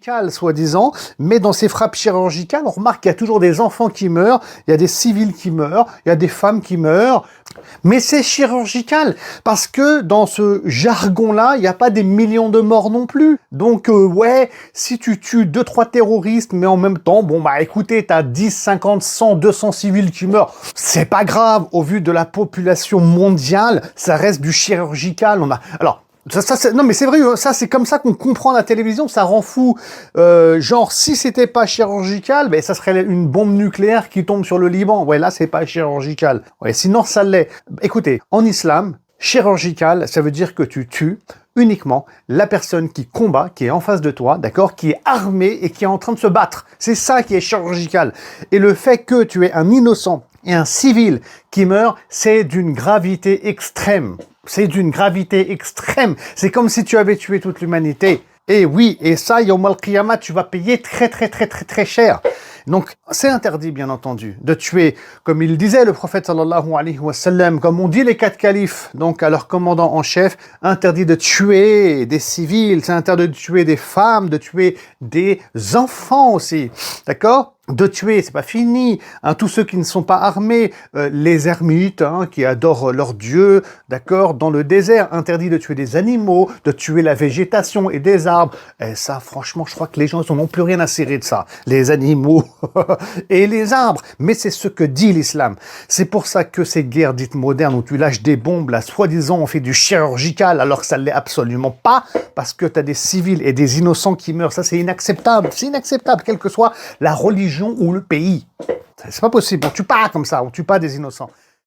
chirurgicales, soi-disant, mais dans ces frappes chirurgicales, on remarque qu'il y a toujours des enfants qui meurent, il y a des civils qui meurent, il y a des femmes qui meurent, mais c'est chirurgical, parce que dans ce jargon-là, il n'y a pas des millions de morts non plus. Donc, ouais, si tu tues 2-3 terroristes, mais en même temps, bon, bah écoutez, t'as 10, 50, 100, 200 civils qui meurent, c'est pas grave, au vu de la population mondiale, ça reste du chirurgical. Alors, non mais c'est vrai, ça c'est comme ça qu'on comprend la télévision, ça rend fou. Genre si c'était pas chirurgical, ben ça serait une bombe nucléaire qui tombe sur le Liban. Ouais, là c'est pas chirurgical. Ouais, sinon ça l'est. Écoutez, en islam, chirurgical, ça veut dire que tu tues uniquement la personne qui combat, qui est en face de toi, d'accord, qui est armée et qui est en train de se battre. C'est ça qui est chirurgical. Et le fait que tu es un innocent et un civil qui meurt, c'est d'une gravité extrême. C'est d'une gravité extrême. C'est comme si tu avais tué toute l'humanité. Et oui, et ça, Yawm al-Qiyamah, tu vas payer très cher. Donc, c'est interdit, bien entendu, de tuer, comme il disait le prophète sallallahu alayhi wa sallam, comme on dit les 4 califes, donc à leur commandant en chef, interdit de tuer des civils, c'est interdit de tuer des femmes, de tuer des enfants aussi, d'accord ? De tuer, c'est pas fini, hein, tous ceux qui ne sont pas armés, les ermites, hein, qui adorent leur Dieu, d'accord, dans le désert, interdit de tuer des animaux, de tuer la végétation et des arbres. Et ça, franchement, je crois que les gens n'ont plus rien à cirer de ça, les animaux et les arbres. Mais c'est ce que dit l'islam. C'est pour ça que ces guerres dites modernes où tu lâches des bombes, là, soi-disant, on fait du chirurgical, alors que ça ne l'est absolument pas, parce que tu as des civils et des innocents qui meurent. Ça, c'est inacceptable, quelle que soit la religion ou le pays. C'est pas possible, on tue pas comme ça, on tue pas des innocents.